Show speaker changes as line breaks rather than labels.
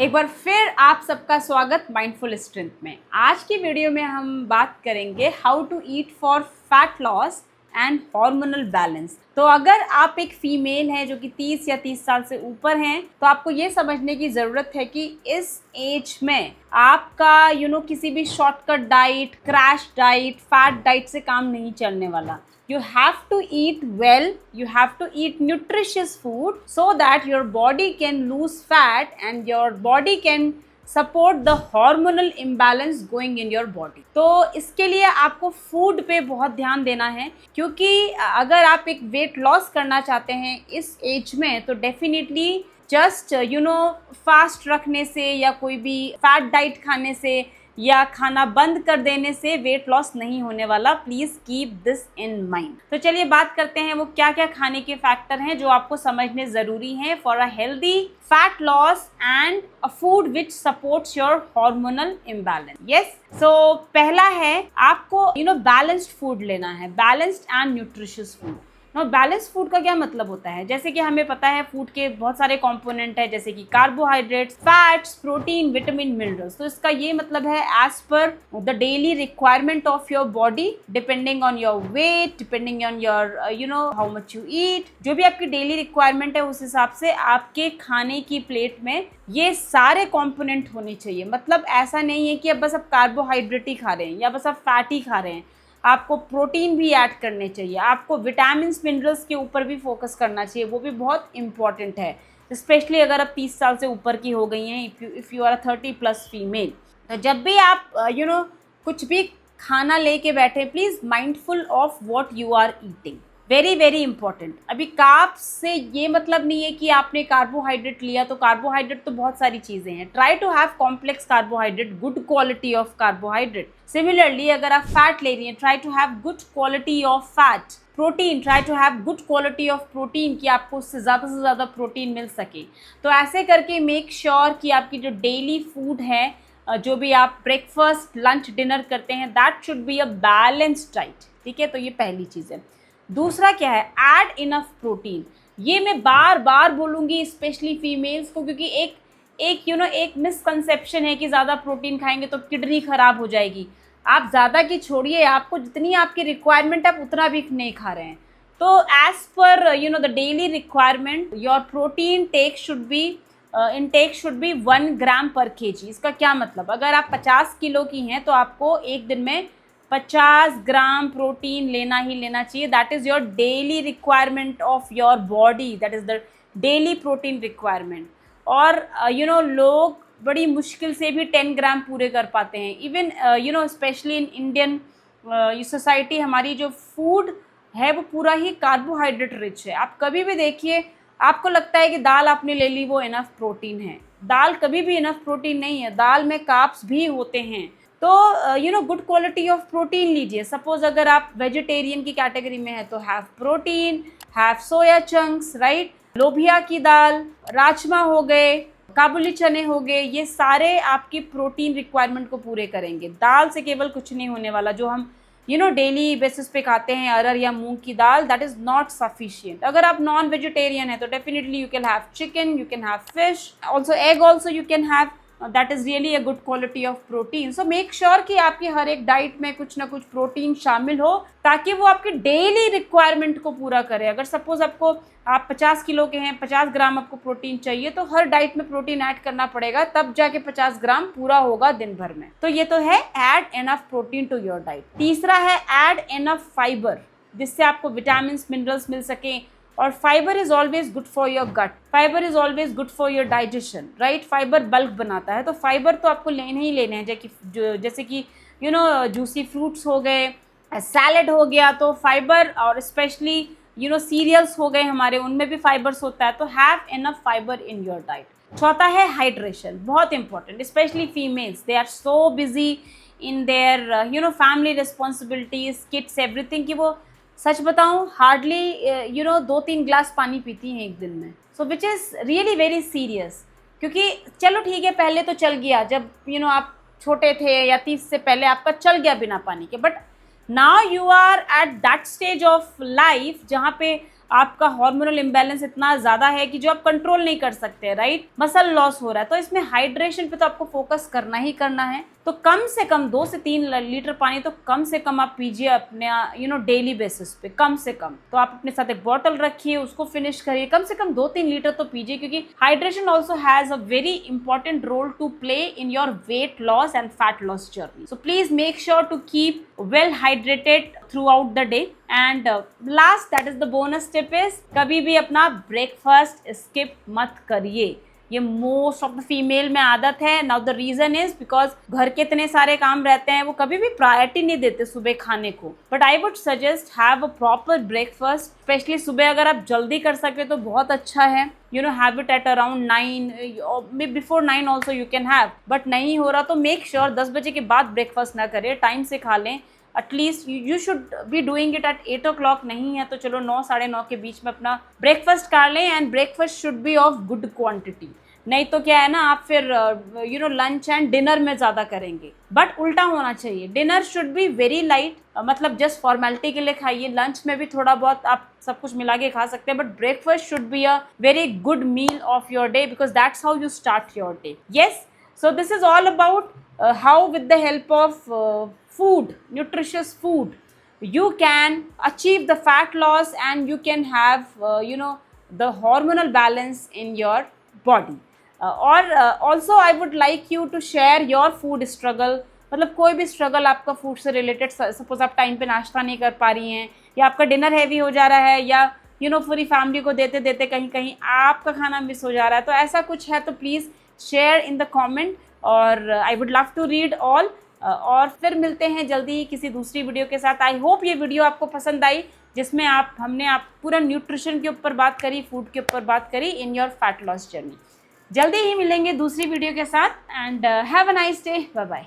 एक बार फिर आप सबका स्वागत माइंडफुल स्ट्रेंथ में। आज की वीडियो में हम बात करेंगे how to eat for fat loss and hormonal balance. तो अगर आप एक फीमेल हैं जो कि 30 या 30 साल से ऊपर हैं तो आपको ये समझने की ज़रूरत है कि इस एज में आपका किसी भी shortcut diet, crash diet, fat diet से काम नहीं चलने वाला। You have to eat well, you have to eat nutritious food so that your body can lose fat and your body can support the hormonal imbalance going in your body। तो इसके लिए आपको food पे बहुत ध्यान देना है, क्योंकि अगर आप एक वेट लॉस करना चाहते हैं इस एज में तो डेफिनेटली जस्ट फास्ट रखने से या कोई भी फैट डाइट खाने से या खाना बंद कर देने से वेट लॉस नहीं होने वाला। Please keep this in mind. तो चलिए बात करते हैं वो क्या क्या खाने के फैक्टर हैं जो आपको समझने ज़रूरी हैं for a healthy fat loss and a food which supports your hormonal imbalance. Yes, so पहला है आपको बैलेंस्ड फूड लेना है, balanced and nutritious food. Balance food का क्या मतलब होता है? जैसे कि हमें पता है फूड के बहुत सारे कंपोनेंट है, जैसे कि carbohydrates, fats, protein, vitamin, minerals. तो इसका ये मतलब है as per the daily requirement of your body, depending on your weight, depending on your how much you eat. जो भी आपकी डेली रिक्वायरमेंट है उस हिसाब से आपके खाने की प्लेट में ये सारे कंपोनेंट होने चाहिए। मतलब ऐसा नहीं है कि अब बस आप कार्बोहाइड्रेट ही खा रहे हैं या बस आप फैट ही खा रहे हैं। आपको प्रोटीन भी ऐड करने चाहिए, आपको विटामिन मिनरल्स के ऊपर भी फोकस करना चाहिए, वो भी बहुत इंपॉर्टेंट है। स्पेशली अगर आप 30 साल से ऊपर की हो गई हैं, if you are a 30+ female. तो जब भी आप कुछ भी खाना लेके बैठे, please mindful of what you are eating. Very very important. अभी कार्ब्स से ये मतलब नहीं है कि आपने कार्बोहाइड्रेट लिया तो कार्बोहाइड्रेट तो बहुत सारी चीज़ें हैं। Try to have complex carbohydrate, good quality of carbohydrate. Similarly अगर आप फैट ले रही हैं, try to have good quality of fat. Protein, try to have good quality of protein, कि आपको उससे ज़्यादा से ज़्यादा प्रोटीन मिल सके। तो ऐसे करके मेक श्योर कि आपकी जो डेली फूड है, जो भी आप ब्रेकफास्ट, लंच, डिनर करते हैं, that should be a balanced diet. ठीक है, तो ये पहली चीज़ है। दूसरा क्या है? Add enough protein. ये मैं बार बार बोलूँगी स्पेशली फीमेल्स को, क्योंकि एक मिसकंसेप्शन है कि ज़्यादा प्रोटीन खाएंगे तो किडनी ख़राब हो जाएगी। आप ज़्यादा की छोड़िए, आपको जितनी आपकी रिक्वायरमेंट है आप उतना भी नहीं खा रहे हैं। तो as per the daily requirement your protein intake should be 1 ग्राम पर kg। इसका क्या मतलब? अगर आप 50 किलो की हैं तो आपको एक दिन में 50 ग्राम प्रोटीन लेना ही लेना चाहिए। That is your daily requirement of your body, that is the daily protein requirement. और लोग बड़ी मुश्किल से भी 10 ग्राम पूरे कर पाते हैं। Even specially in Indian society हमारी जो फूड है वो पूरा ही कार्बोहाइड्रेट रिच है। आप कभी भी देखिए, आपको लगता है कि दाल आपने ले ली वो इनफ प्रोटीन है। दाल कभी भी इनफ प्रोटीन नहीं है, दाल में कार्ब्स भी होते हैं। तो गुड क्वालिटी ऑफ प्रोटीन लीजिए। सपोज अगर आप वेजिटेरियन की कैटेगरी में है तो have protein, have soya chunks, right. लोबिया की दाल, राजमा हो गए, काबुली चने हो गए, ये सारे आपकी प्रोटीन रिक्वायरमेंट को पूरे करेंगे। दाल से केवल कुछ नहीं होने वाला। जो हम डेली बेसिस पे खाते हैं अरहर या मूंग की दाल, दैट इज़ नॉट सफिशिएंट। अगर आप नॉन वेजिटेरियन है तो definitely you can have chicken, you can have fish, also egg also you can have. That is really a good quality of protein. So make sure कि आपकी हर एक diet में कुछ ना कुछ प्रोटीन शामिल हो, ताकि वो आपकी डेली रिक्वायरमेंट को पूरा करे। अगर सपोज आप 50 किलो के हैं, 50 ग्राम आपको प्रोटीन चाहिए, तो हर डाइट में प्रोटीन ऐड करना पड़ेगा, तब जाके 50 ग्राम पूरा होगा दिन भर में। तो ये तो है add enough protein to your diet. तीसरा है ऐड इनफ फाइबर, जिससे आपको विटामिन, मिनरल्स मिल सकें। और fibre is always good for your gut, fibre is always good for your digestion, right. Fibre bulk बनाता है, तो फाइबर तो आपको लेने ही लेने हैं। जैसे कि जूसी फ्रूट्स हो गए, सैलड हो गया, तो फाइबर, और स्पेशली सीरियल्स हो गए हमारे, उनमें भी फाइबर्स होता है। तो have enough fibre in your diet. चौथा है हाइड्रेशन, बहुत important. Specially females, they are so busy in their family responsibilities, kids, everything, कि वो सच बताऊं हार्डली 2-3 ग्लास पानी पीती हैं एक दिन में। So which is really very serious. क्योंकि चलो ठीक है, पहले तो चल गया, जब आप छोटे थे या 30 से पहले आपका चल गया बिना पानी के, but now you are at that stage of life जहाँ पे आपका हार्मोनल इम्बैलेंस इतना ज़्यादा है कि जो आप कंट्रोल नहीं कर सकते, राइट, मसल लॉस हो रहा है, तो इसमें हाइड्रेशन पे तो आपको फोकस करना ही करना है। तो कम से कम 2 से 3 लीटर पानी तो कम से कम आप पीजिए अपने डेली बेसिस पे, कम से कम। तो आप अपने साथ एक बॉटल रखिए, उसको फिनिश करिए, कम से कम 2-3 लीटर तो पीजिए, क्योंकि hydration also has a very important role to play in your weight loss and fat loss journey. So please make sure to keep well hydrated throughout the day. And last, that is the bonus tip is, कभी भी अपना breakfast skip मत करिए। ये most of the female में आदत है। Now the reason is because घर के इतने सारे काम रहते हैं, वो कभी भी प्रायोरिटी नहीं देते सुबह खाने को। But I would suggest have a proper breakfast, specially सुबह अगर आप जल्दी कर सके तो बहुत अच्छा है। Have it at around 9, before 9 also you can have, but नहीं हो रहा तो मेक श्योर 10 बजे के बाद ब्रेकफास्ट ना करें, टाइम से खा लें। At least you should be doing it at 8 o'clock, नहीं है तो चलो 9, 9:30 के बीच में अपना ब्रेकफास्ट कर लें। And breakfast should B of good quantity, नहीं तो क्या है ना, आप फिर लंच एंड डिनर में ज़्यादा करेंगे। बट उल्टा होना चाहिए, dinner should be very light, मतलब जस्ट फॉर्मेलिटी के लिए खाइए। लंच में भी थोड़ा बहुत आप सब कुछ मिला के खा सकते हैं, but breakfast should be a very good meal of your day, because that's how you start your day. Yes, so this is all about how with the help of food, nutritious food, you can achieve the fat loss and you can have the hormonal balance in your body. और also I would like you to share your food struggle, मतलब कोई भी struggle आपका food से related, suppose आप time पे नाश्ता नहीं कर पा रही हैं, या आपका डिनर हैवी हो जा रहा है, या पूरी फैमिली को देते देते कहीं कहीं आपका खाना मिस हो जा रहा है, तो ऐसा कुछ है तो please share in the comment, और I would love to read all. और फिर मिलते हैं जल्दी ही किसी दूसरी वीडियो के साथ। आई होप ये वीडियो आपको पसंद आई, जिसमें हमने पूरा न्यूट्रिशन के ऊपर बात करी, फूड के ऊपर बात करी in your fat loss journey. जल्दी ही मिलेंगे दूसरी वीडियो के साथ, and have a nice day, bye bye.